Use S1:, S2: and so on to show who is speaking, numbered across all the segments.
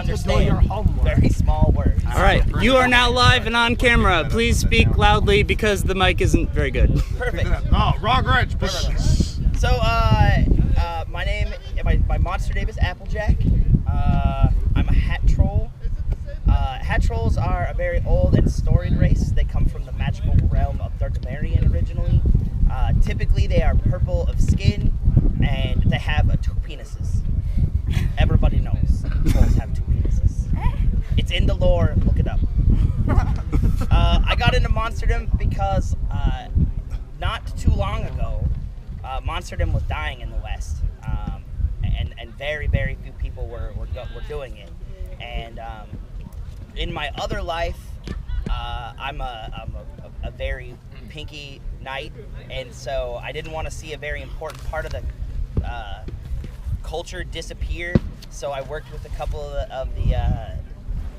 S1: understand. Your homework.
S2: Very small words.
S3: All right, you are now live and on camera. Please speak loudly because the mic isn't very good.
S1: Perfect. No, wrong range.
S2: So, my monster name is Applejack. I'm a hat troll. Hat trolls are a very old and storied race. They come from the magical realm of Darkmarian originally. Typically, they are purple of skin, and they have two penises. Everybody knows trolls have two penises. It's in the lore. Look it up. I got into monsterdom because not too long ago, monsterdom was dying in the West, and very, very few people were doing it. And in my other life, I'm a very pinky knight, and so I didn't want to see a very important part of the culture disappear. So I worked with a couple of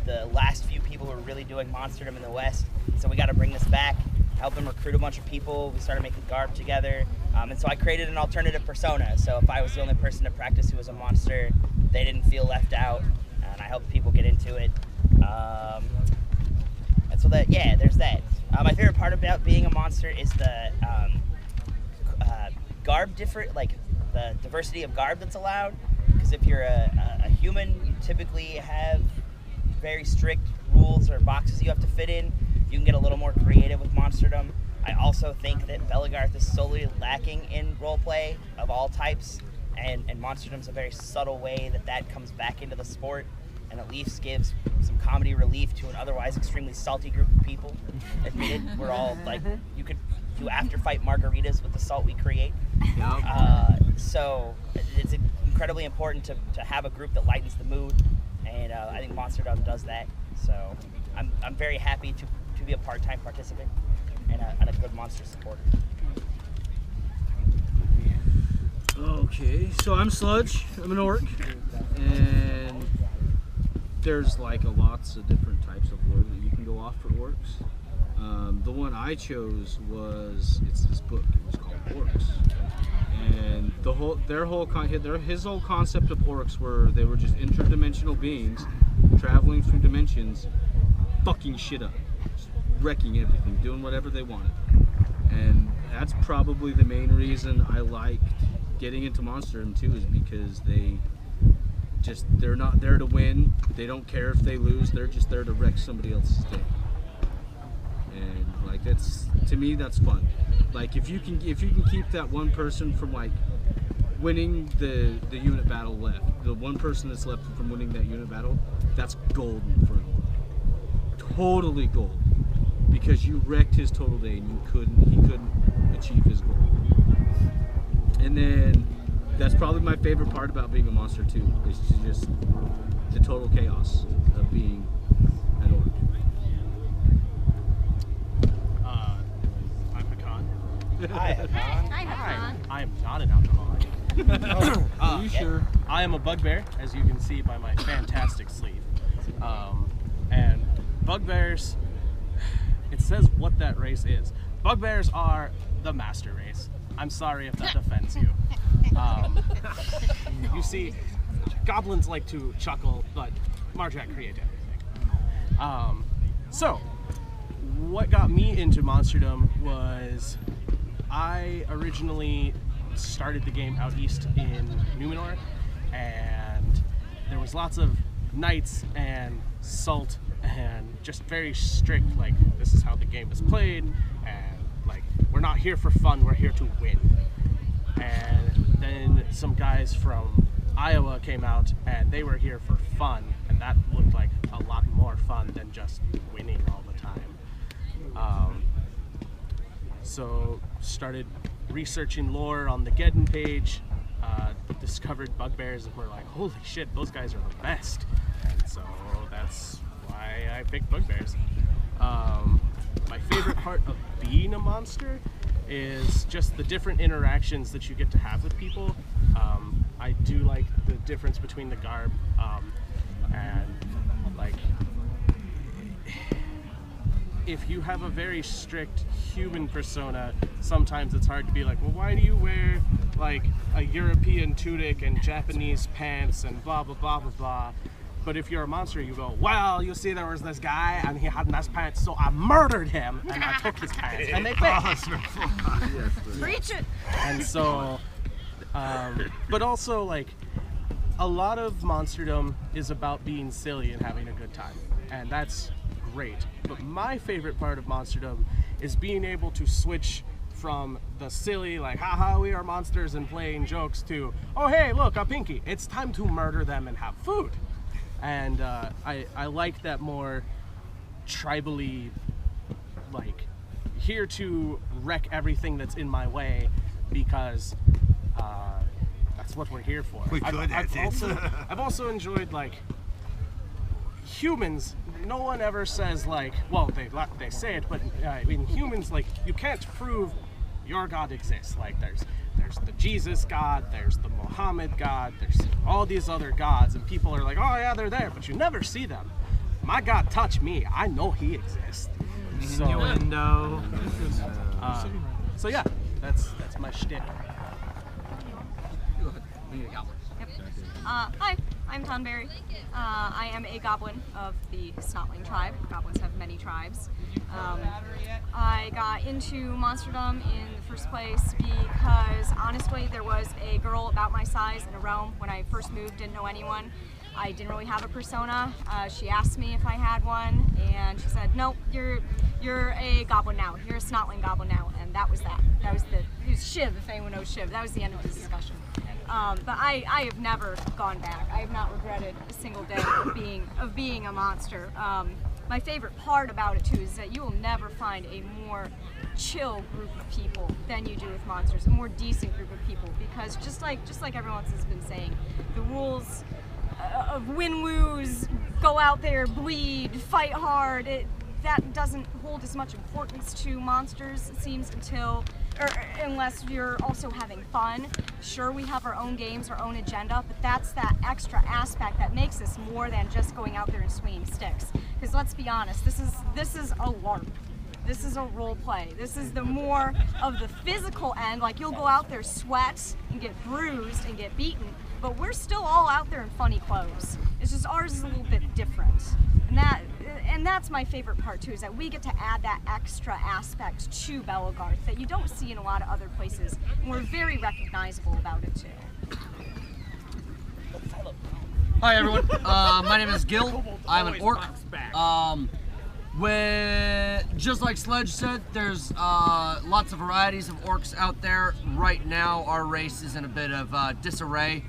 S2: the last few people who were really doing monsterdom in the West. So we got to bring this back, help them recruit a bunch of people. We started making garb together, and so I created an alternative persona. So if I was the only person to practice who was a monster, they didn't feel left out, and I helped people get into it. And so there's that. My favorite part about being a monster is the garb the diversity of garb that's allowed. Because if you're a human, you typically have very strict rules or boxes you have to fit in. You can get a little more creative with monsterdom. I also think that Belegarth is solely lacking in roleplay of all types, and monsterdom is a very subtle way that comes back into the sport, and at least gives some comedy relief to an otherwise extremely salty group of people. Admit it, we're all you could do after fight margaritas with the salt we create. So it's incredibly important to have a group that lightens the mood, and I think monsterdom does that. So I'm very happy to be a part-time participant and a good monster supporter.
S4: Okay, so I'm Sludge. I'm an orc, and there's lots of different types of lore that you can go off for orcs. The one I chose it's this book. It was called Orcs, and his whole concept of orcs they were just interdimensional beings traveling through dimensions, fucking shit up, just wrecking everything, doing whatever they wanted. And that's probably the main reason I liked getting into monsterdom too, is because they're not there to win. They don't care if they lose. They're just there to wreck somebody else's day. And that's, to me, that's fun. If you can keep that one person from winning the unit battle left, the one person that's left from winning that unit battle, that's golden for him. Totally gold, because you wrecked his total day and he couldn't achieve his goal. And then that's probably my favorite part about being a monster too, is just the total chaos of being an orc.
S5: I'm Hakan.
S2: Hi, Hakan.
S6: Hi, Hakan.
S5: I am not an alcoholic.
S4: Are you sure?
S5: I am a bugbear, as you can see by my fantastic sleeve. And bugbears, it says what that race is. Bugbears are the master race. I'm sorry if that offends you. You see, goblins like to chuckle, but Marjack created everything. So, what got me into monsterdom was I originally started the game out east in Numenor, and there was lots of knights and salt and just very strict, this is how the game is played, and we're not here for fun, we're here to win. And then some guys from Iowa came out, and they were here for fun, and that looked like a lot more fun than just winning all the time. So started researching lore on the Geddon page, discovered bugbears, and we're like, holy shit, those guys are the best. And so that's why I picked bugbears. My favorite part of being a monster is just the different interactions that you get to have with people. I do like the difference between the garb and if you have a very strict human persona, sometimes it's hard to be well, why do you wear a European tunic and Japanese pants and blah blah blah blah blah. But if you're a monster, you go, well, you see, there was this guy and he had nice pants, so I murdered him and I took his pants, and they fit.
S6: Preach it.
S5: And so, but also like, a lot of monsterdom is about being silly and having a good time, and that's great. But my favorite part of monsterdom is being able to switch from the silly, like, haha, we are monsters and playing jokes, to, oh, hey, look, a pinky. It's time to murder them and have food. And I like that more tribally, like, here to wreck everything that's in my way, because that's what we're here for. I've also enjoyed, like, humans. No one ever says, like, well, they say it, but I mean, humans, like, you can't prove your God exists. Like, there's the Jesus God, there's the Muhammad God, there's all these other gods, and people are like, oh yeah, they're there, but you never see them. My God touched me. I know he exists. So, so yeah, that's my shtick.
S6: Hi, I'm Tonberry. I am a goblin of the Snotling tribe. Goblins have many tribes. I got into monsterdom in the first place because, honestly, there was a girl about my size in a realm when I first moved, didn't know anyone. I didn't really have a persona. She asked me if I had one, and she said, "No, you're a goblin now. You're a Snotling goblin now," and that was that. It was Shiv, if anyone knows Shiv. That was the end of the discussion. But I have never gone back. I have not regretted a single day of being a monster. My favorite part about it too is that you will never find a more chill group of people than you do with monsters, a more decent group of people, because just like everyone else has been saying, the rules of win-lose, go out there, bleed, fight hard, that doesn't hold as much importance to monsters, it seems, unless you're also having fun. Sure, we have our own games, our own agenda, but that's that extra aspect that makes us more than just going out there and swinging sticks. Because let's be honest, this is a LARP. This is a role play. This is the more of the physical end, like you'll go out there, sweat, and get bruised and get beaten, but we're still all out there in funny clothes. It's just ours is a little bit different. And that's my favorite part too, is that we get to add that extra aspect to Belegarth that you don't see in a lot of other places, and we're very recognizable about it too.
S7: Hi everyone, my name is Gil. I'm an orc. Just like Sledge said, there's lots of varieties of orcs out there. Right now, our race is in a bit of disarray.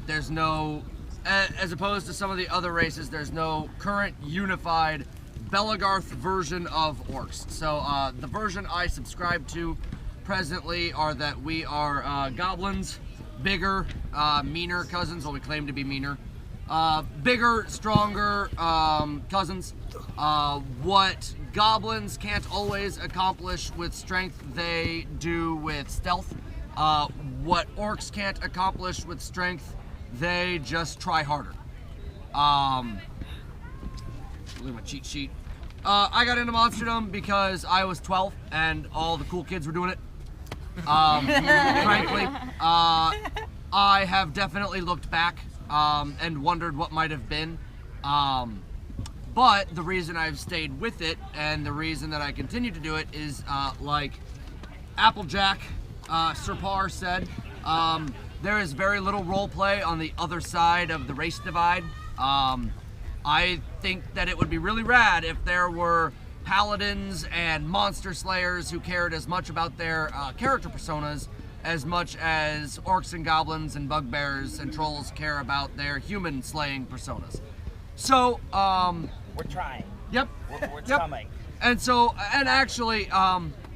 S7: There's no, as opposed to some of the other races, there's no current unified Belegarth version of orcs. So the version I subscribe to presently are that we are goblins, bigger, meaner cousins. Well, we claim to be meaner. Bigger, stronger cousins. What goblins can't always accomplish with strength, they do with stealth. What orcs can't accomplish with strength, they just try harder. Look at my cheat sheet. I got into monsterdom because I was 12 and all the cool kids were doing it. Frankly, I have definitely looked back and wondered what might have been. But the reason I've stayed with it and the reason that I continue to do it is like Applejack, J.R.R. said, there is very little role play on the other side of the race divide. I think that it would be really rad if there were paladins and monster slayers who cared as much about their character personas as much as orcs and goblins and bugbears and trolls care about their human slaying personas. So,
S2: We're trying.
S7: Yep.
S2: We're
S7: Yep.
S2: coming.
S7: And so, and actually,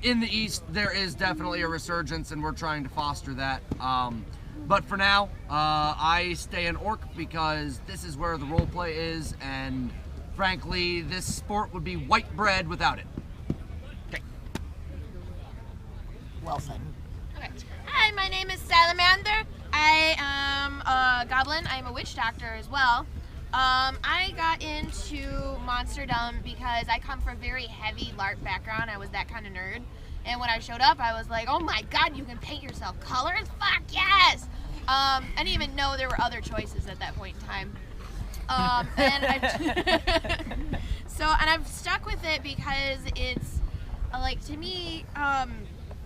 S7: in the East, there is definitely a resurgence, and we're trying to foster that. But for now, I stay an orc because this is where the role play is, and frankly, this sport would be white bread without it. Okay.
S2: Well said.
S8: Okay. Hi, my name is Salamander. I am a goblin. I'm a witch doctor as well. I got into monsterdom because I come from a very heavy LARP background. I was that kind of nerd. And when I showed up, I was like, oh my god, you can paint yourself colors? Fuck yes! I didn't even know there were other choices at that point in time. And I've stuck with it because it's like, to me,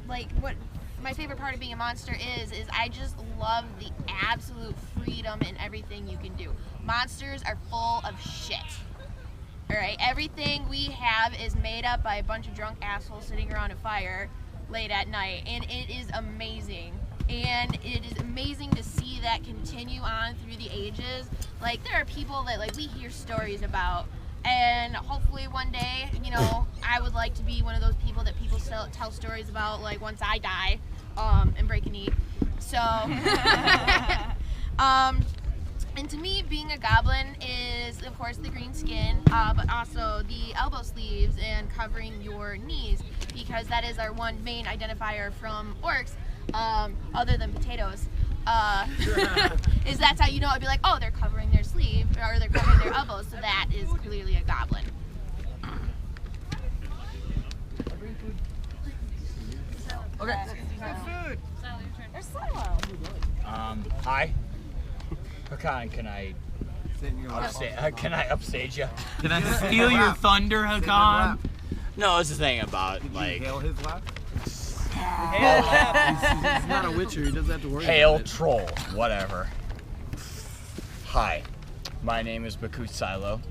S8: like what my favorite part of being a monster is I just love the absolute freedom in everything you can do. Monsters are full of shit. Alright, everything we have is made up by a bunch of drunk assholes sitting around a fire late at night, and it is amazing. And it is amazing to see that continue on through the ages. Like, there are people that, like, we hear stories about, and hopefully one day, you know, I would like to be one of those people that people still tell stories about, like, once I die, and break a knee. So, and to me, being a goblin is, of course, the green skin, but also the elbow sleeves and covering your knees, because that is our one main identifier from orcs, other than potatoes. Is that's how you know. It'd be like, oh, they're covering their sleeve, or they're covering their elbows, so that is clearly a goblin.
S7: Okay.
S6: There's Silo.
S9: Hi. Hakan, can I upstage you?
S3: Can I steal your thunder, Hakan?
S9: No, it's the thing about, like,
S1: Hail his laugh?
S4: He's not a witcher. He doesn't have to worry
S9: hail
S4: about it.
S9: troll, whatever. Hi, my name is Bakut Silo.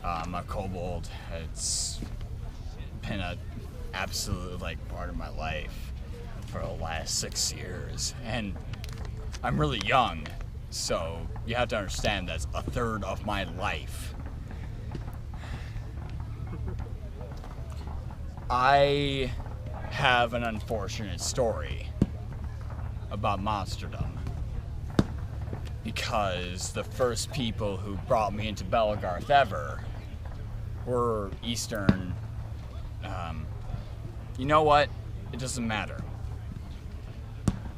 S9: I'm a kobold. It's been a absolute, like, part of my life for the last 6 years, and I'm really young, so you have to understand that's a third of my life. I have an unfortunate story about monsterdom, because the first people who brought me into Belegarth ever were Eastern. You know what? It doesn't matter.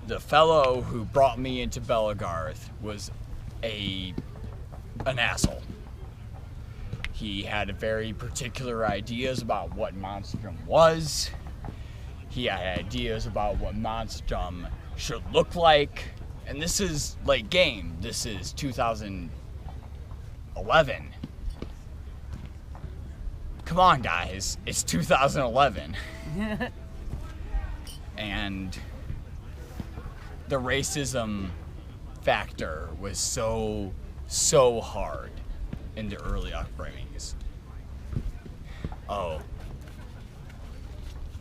S9: The fellow who brought me into Belegarth was an asshole. He had very particular ideas about what monsterdom was. He had ideas about what monsterdom should look like. And this is late game. This is 2011. Come on, guys. It's 2011. And the racism factor was so hard in the early upbringings. Oh.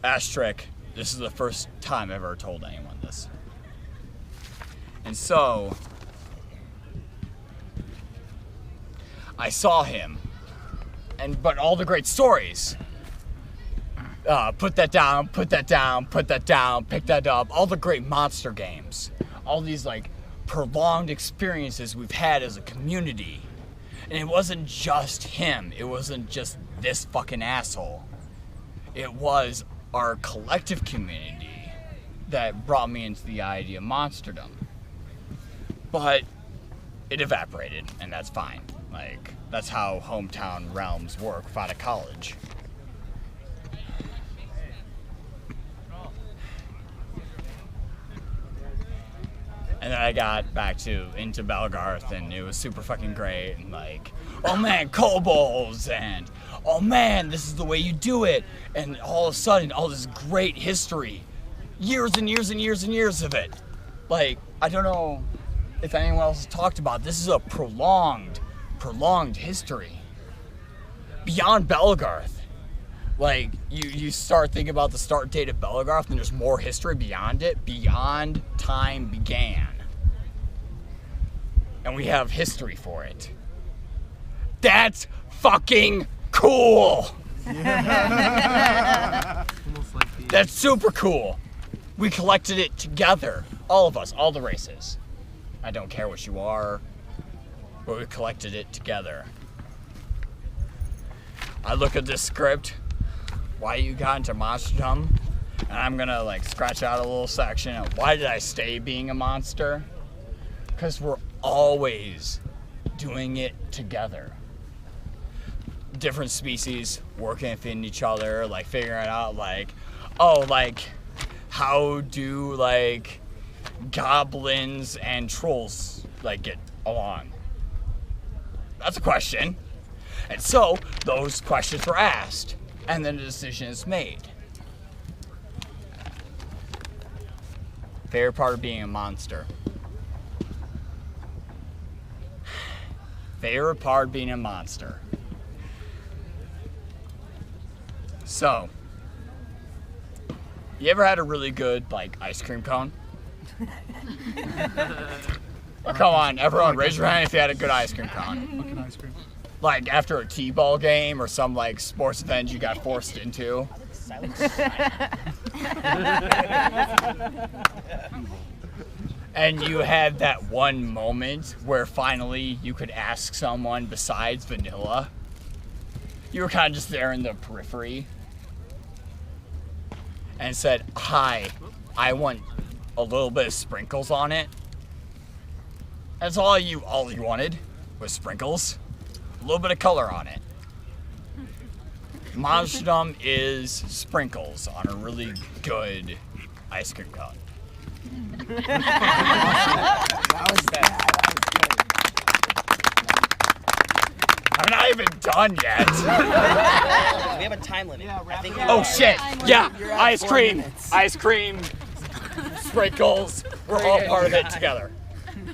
S9: Asterisk, this is the first time I've ever told anyone this. And so, I saw him, but all the great stories, put that down, put that down, put that down, pick that up, all the great monster games, all these, like, prolonged experiences we've had as a community. And it wasn't just him, it wasn't just this fucking asshole. It was our collective community that brought me into the idea of monsterdom. But it evaporated, and that's fine. Like, that's how hometown realms work without a college. And then I got back into Belegarth, and it was super fucking great, and like, oh man, kobolds, and oh man, this is the way you do it, and all of a sudden, all this great history, years and years and years and years of it. Like, I don't know if anyone else has talked about it. This is a prolonged history beyond Belegarth. Like, you start thinking about the start date of Belegarth, and there's more history beyond it, beyond time began. And we have history for it. That's fucking cool! That's super cool. We collected it together. All of us, all the races. I don't care what you are, but we collected it together. I look at this script, why you got into monsterdom, and I'm gonna like scratch out a little section of why did I stay being a monster? Because we're always doing it together. Different species working within each other, like figuring out like, oh, like how do like goblins and trolls like get along? That's a question. And so those questions were asked, and then a decision is made. Favorite part of being a monster. Favorite part of being a monster. So, you ever had a really good, like, ice cream cone? Oh, come on, everyone, raise your hand if you had a good ice cream cone.
S1: Fucking ice cream.
S9: Like, after a T-ball game or some, like, sports event you got forced into. And you had that one moment where finally you could ask someone besides vanilla. You were kind of just there in the periphery. And said, hi, I want a little bit of sprinkles on it. That's all you wanted was sprinkles. A little bit of color on it. Monsterdom is sprinkles on a really good ice cream cone. I'm not even done yet.
S2: We have a time limit.
S9: Oh shit! Yeah, ice cream, sprinkles. We're all part of it together.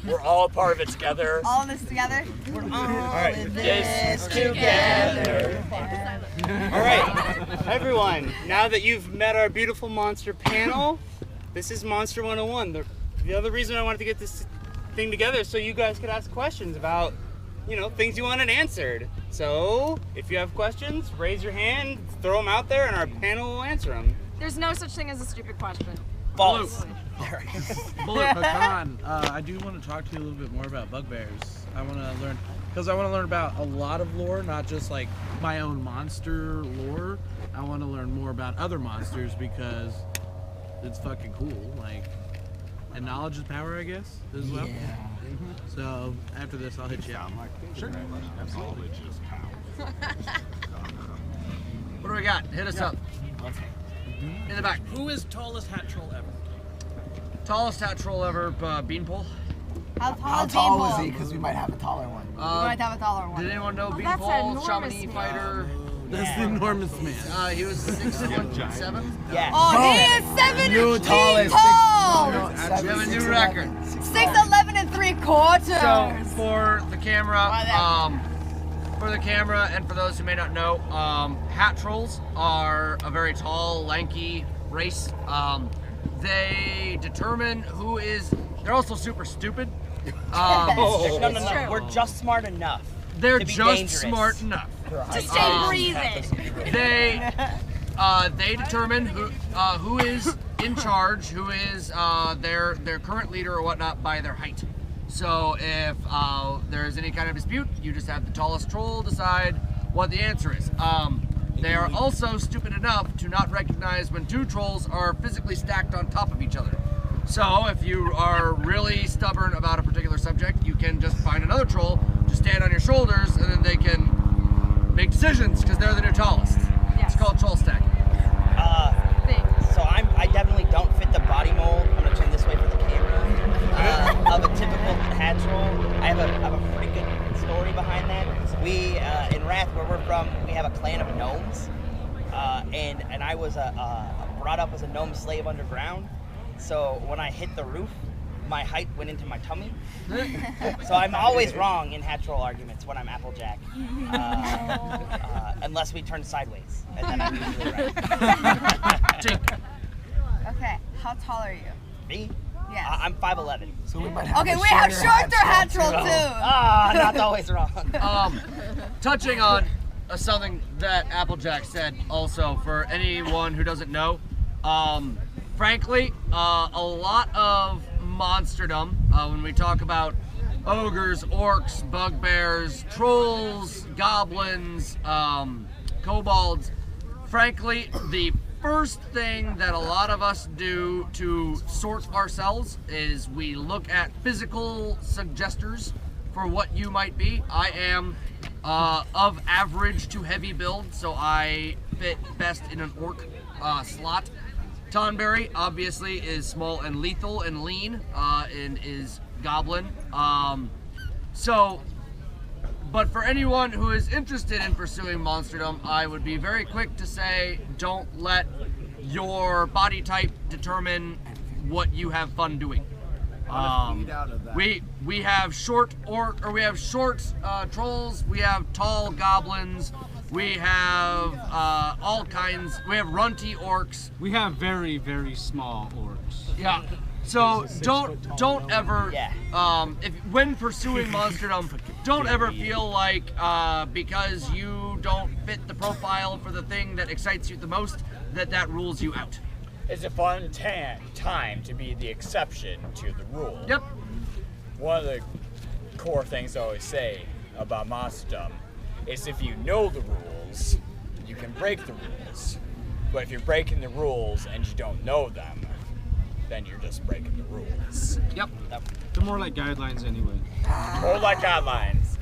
S9: We're all part of it together.
S10: All in this together?
S2: We're all
S9: right.
S2: in this together.
S3: All right, everyone. Now that you've met our beautiful monster panel, this is Monster 101. The other reason I wanted to get this thing together is so you guys could ask questions about, things you wanted answered. So, if you have questions, raise your hand, throw them out there, and our panel will answer them.
S6: There's no such thing as a stupid question.
S2: False.
S4: Bullet Pecan, I do want to talk to you a little bit more about bugbears. I want to learn, because I want to learn about a lot of lore, not just like my own monster lore. I want to learn more about other monsters because it's fucking cool. Like, and knowledge is power, I guess, as well.
S1: Yeah.
S4: So after this, I'll hit you out.
S1: Sure. Absolutely.
S7: What do we got? Hit us up. In the back.
S5: Who is tallest hat troll ever?
S7: Tallest hat troll ever, Beanpole.
S10: How
S1: tall was he? Because we might have a taller one.
S10: We might have a taller one.
S7: Did anyone know
S6: that's
S7: Beanpole,
S6: enormous,
S7: Chamonix
S6: man.
S7: fighter?
S4: That's the enormous man.
S7: He was 6'7".
S2: Yeah.
S10: Oh, he is 7
S1: New
S10: feet
S1: tallest.
S10: tall!
S7: We have a new record.
S10: 6'11" and 3/4.
S7: So for the camera, and for those who may not know, hat trolls are a very tall, lanky race. They determine who is. They're also super stupid.
S2: No. We're just smart enough.
S7: They're
S2: to be
S7: just
S2: dangerous.
S7: smart enough.
S6: To stay breathing.
S7: They determine who is in charge, who is their current leader or whatnot by their height. So if there's any kind of dispute, you just have the tallest troll decide what the answer is. They are also stupid enough to not recognize when two trolls are physically stacked on top of each other. So if you are really stubborn about a particular subject, you can just find another troll to stand on your shoulders, and then they can make decisions because they're the new tallest.
S6: Yes.
S7: It's called troll stack.
S2: So I definitely don't fit the body mold. I'm gonna turn this way for the camera. Of a typical hat troll. I have a pretty good story behind that. We in Wrath, where we're from, we have a clan of gnomes, and I was brought up as a gnome slave underground. So when I hit the roof, my height went into my tummy. So I'm always wrong in hat troll arguments when I'm Applejack, unless we turn sideways, and then I'm usually right.
S10: Okay, how tall are you?
S2: Me?
S10: Yes.
S2: I'm 5'11".
S1: So we might have
S10: Okay, we have shorter hat troll too.
S2: Not always wrong.
S7: Touching on something that Applejack said also, for anyone who doesn't know, frankly, a lot of monsterdom, when we talk about ogres, orcs, bugbears, trolls, goblins, kobolds, frankly, the first thing that a lot of us do to sort ourselves is we look at physical suggestors for what you might be. I am of average to heavy build, so I fit best in an orc slot. Tonberry obviously is small and lethal and lean, and is goblin. So But for anyone who is interested in pursuing monsterdom, I would be very quick to say, don't let your body type determine what you have fun doing. We have short trolls, we have tall goblins, we have all kinds. We have runty orcs.
S4: We have very, very small orcs.
S7: Yeah. So don't ever when pursuing monsterdom, don't ever feel like because you don't fit the profile for the thing that excites you the most that rules you out.
S9: It's a fun time to be the exception to the rule.
S7: Yep.
S9: One of the core things I always say about monsterdom is if you know the rules, you can break the rules. But if you're breaking the rules and you don't know them, then you're just breaking the rules.
S7: Yep.
S4: They're more like guidelines anyway.
S9: More like guidelines.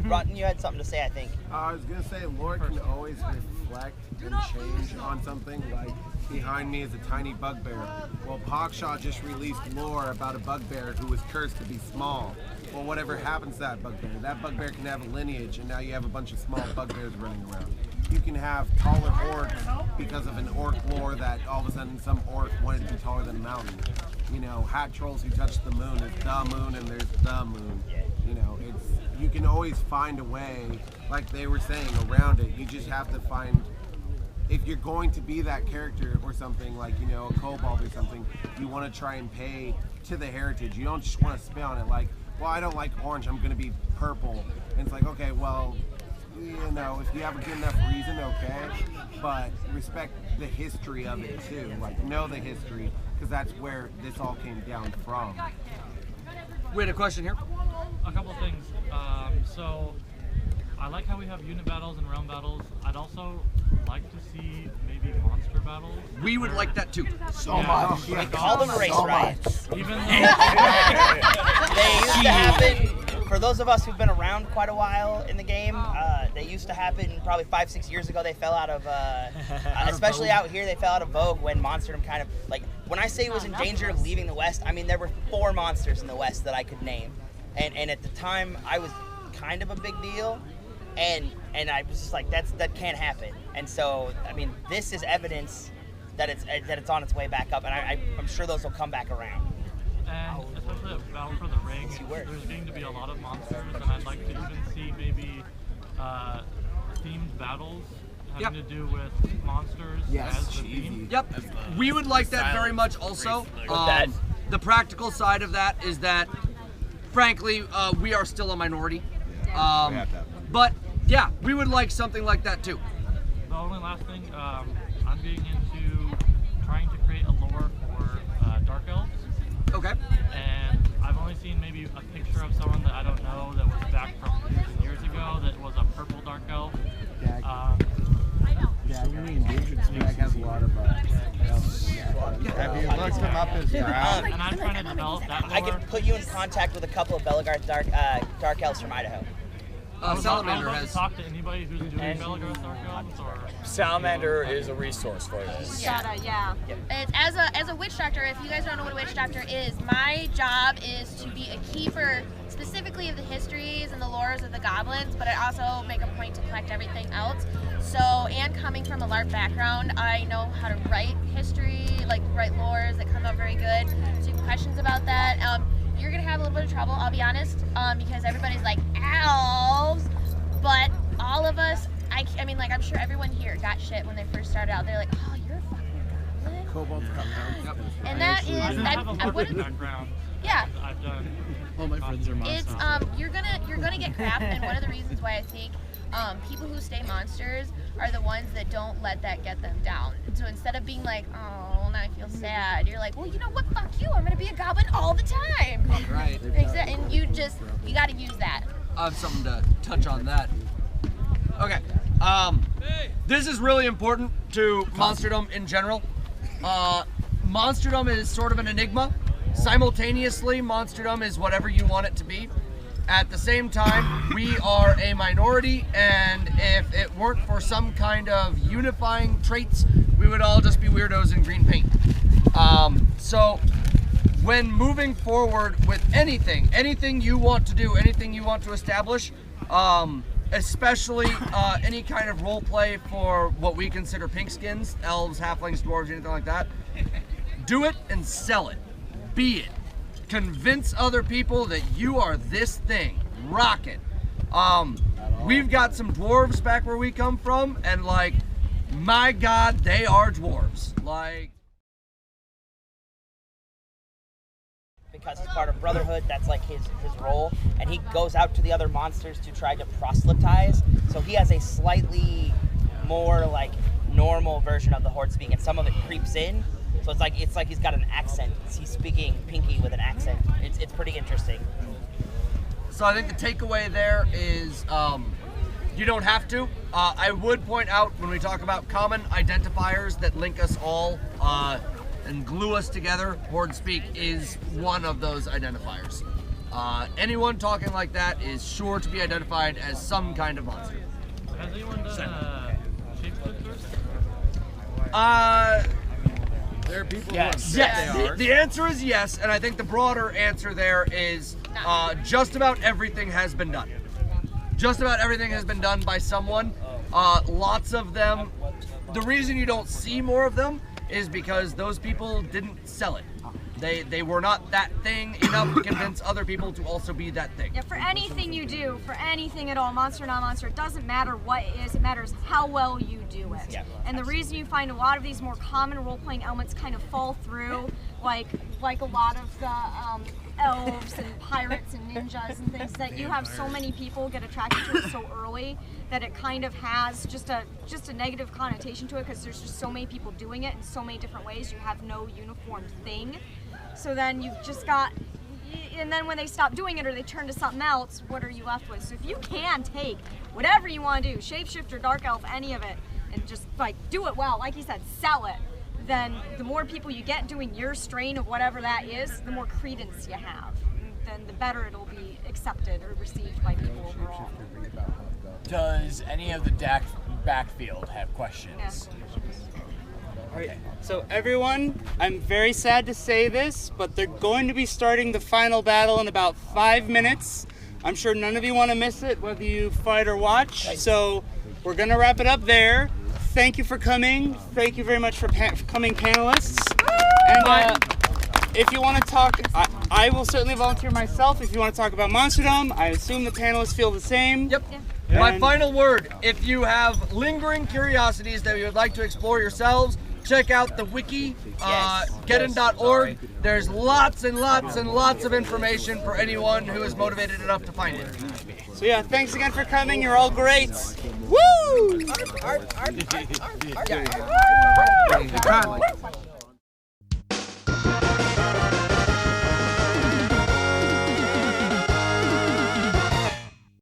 S2: Rotten, you had something to say, I think.
S11: I was gonna say lore can always reflect and change on something. Like behind me is a tiny bugbear. Well, Hawkshaw just released lore about a bugbear who was cursed to be small. Well, whatever happens to that bugbear can have a lineage, and now you have a bunch of small bugbears running around. You can have taller orcs because of an orc lore that all of a sudden some orc wanted to be taller than a mountain. You know, hat trolls who touch the moon is the moon, and there's the moon. You know, you can always find a way, like they were saying, around it. You just have to find, if you're going to be that character or something, like, you know, a kobold or something, you want to try and pay to the heritage. You don't just want to spin on it like, well, I don't like orange, I'm going to be purple. And it's like, okay, well, you know, if you have a good enough reason, okay, but respect the history of it too. Like, know the history, because that's where this all came down from.
S7: We had a question here.
S12: A couple things. So I like how we have unit battles and realm battles. I'd also like to see maybe monster battles.
S7: We would like that too.
S2: So much. We call them race riots.
S12: Even though
S2: they used to happen. For those of us who've been around quite a while in the game, they used to happen probably 5-6 years ago. They fell out of, especially out here, they fell out of vogue when monsterdom kind of, like, when I say it was in danger of leaving the West, I mean there were 4 monsters in the West that I could name. And at the time, I was kind of a big deal. And I was just like, that can't happen. And so, I mean, this is evidence that it's on its way back up, and I'm sure those will come back around.
S12: And especially at Battle for the Ring, there's going to be a lot of monsters, and I'd like to even see maybe themed battles having to do with monsters as the theme.
S7: Yep, we would like that very much also. The practical side of that is that, frankly, we are still a minority. But yeah, we would like something like that too.
S12: The only last thing, I'm getting into trying to create a lore for Dark Elves.
S7: Okay.
S12: And I've only seen maybe a picture of someone that I don't know that was back from years and years ago that was a purple Dark Elf.
S11: So many endangered species. has a lot of
S1: Have you looked them up as draft?
S12: And I'm trying to develop that lore.
S2: I can put you in contact with a couple of Belegarth Dark Elves from Idaho.
S7: Salamander has
S12: talked to anybody who's doing Belegarth Dark Elves, or
S9: Salamander is a resource for this.
S8: Yeah. It's, as a witch doctor, if you guys don't know what a witch doctor is, my job is to be a keeper specifically of the histories and the lores of the goblins, but I also make a point to collect everything else. So, and coming from a LARP background, I know how to write history, like write lores that come out very good. So, you have questions about that. You're gonna have a little bit of trouble, I'll be honest, because everybody's like elves, but all of us, I mean, like, I'm sure everyone here got shit when they first started out. They're like, oh, you're a fucking goblin.
S11: Kobolds come down.
S8: And that is,
S12: I wouldn't. Background.
S8: Yeah.
S12: I've done.
S4: All my friends are monsters.
S8: It's you're gonna get crap, and one of the reasons why I think people who stay monsters are the ones that don't let that get them down. So instead of being like, oh, now I feel sad, you're like, well, you know what? Fuck you. I'm gonna be a goblin all the time.
S7: Right.
S8: Exactly. And you got to use that.
S7: I have something to touch on that. Okay. This is really important to monsterdom in general. Monsterdom is sort of an enigma. Simultaneously, monsterdom is whatever you want it to be. At the same time, we are a minority, and if it weren't for some kind of unifying traits, we would all just be weirdos in green paint. So when moving forward with anything you want to do, anything you want to establish, Especially any kind of role play for what we consider pink skins, elves, halflings, dwarves, anything like that. Do it and sell it. Be it. Convince other people that you are this thing. Rock it. We've got some dwarves back where we come from, and like, my God, they are dwarves. Like.
S2: Because he's part of Brotherhood, that's like his role, and he goes out to the other monsters to try to proselytize. So he has a slightly more like normal version of the Horde speaking, and some of it creeps in. So it's like he's got an accent. He's speaking Pinky with an accent. It's pretty interesting.
S7: So I think the takeaway there is you don't have to. I would point out when we talk about common identifiers that link us all and glue us together, Horde Speak is one of those identifiers. Anyone talking like that is sure to be identified as some kind of monster.
S12: Has anyone done shapeshifters?
S1: There are people
S7: Yes.
S1: who
S7: Yes.
S1: they are.
S7: The answer is yes, and I think the broader answer there is just about everything has been done. Just about everything has been done by someone. Lots of them. The reason you don't see more of them is because those people didn't sell it. They were not that thing enough to convince other people to also be that thing.
S6: Yeah, for anything you do, for anything at all, monster, non-monster, it doesn't matter what it is, it matters how well you do it.
S2: Yeah,
S6: and the reason you find a lot of these more common role-playing elements kind of fall through, like a lot of the elves and pirates and ninjas and things, that you have so many people get attracted to it so early that it kind of has just a negative connotation to it, because there's just so many people doing it in so many different ways. You have no uniformed thing. So then you've just got, and then when they stop doing it or they turn to something else, what are you left with? So if you can take whatever you want to do, shapeshifter, dark elf, any of it, and just like do it well, like you said, sell it, then the more people you get doing your strain of whatever that is, the more credence you have. Then the better it'll be accepted or received by people overall.
S9: Does any of the backfield have questions?
S6: Yeah.
S3: Alright, so everyone, I'm very sad to say this, but they're going to be starting the final battle in about 5 minutes. I'm sure none of you want to miss it, whether you fight or watch. So we're going to wrap it up there. Thank you for coming. Thank you very much for coming, panelists. And if you want to talk, I will certainly volunteer myself. If you want to talk about monsterdom, I assume the panelists feel the same.
S7: Yep. Yeah. My final word, if you have lingering curiosities that you would like to explore yourselves, check out the wiki, getin.org. There's lots and lots and lots of information for anyone who is motivated enough to find it.
S3: So yeah, thanks again for coming. You're all great. Woo!